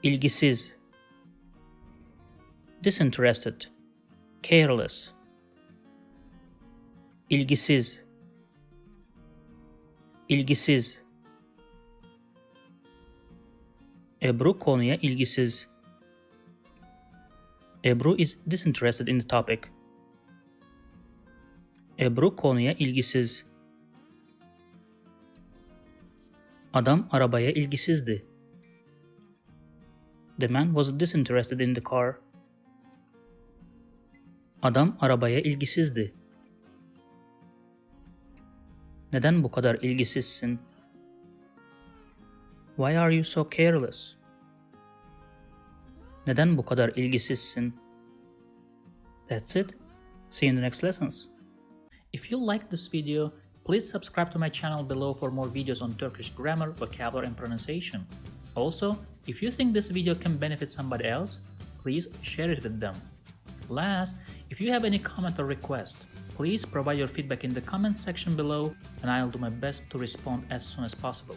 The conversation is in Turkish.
İlgisiz. Disinterested. Careless. İlgisiz. İlgisiz. Ebru konuya ilgisiz. Ebru is disinterested in the topic. Ebru konuya ilgisiz. Adam arabaya ilgisizdi. The man was disinterested in the car. Adam arabaya ilgisizdi. Neden bu kadar ilgisizsin? Why are you so careless? Neden bu kadar ilgisizsin? That's it. See you in the next lessons. If you liked this video, please subscribe to my channel below for more videos on Turkish grammar, vocabulary, and pronunciation. Also, if you think this video can benefit somebody else, please share it with them. Last, if you have any comment or request, please provide your feedback in the comment section below and I'll do my best to respond as soon as possible.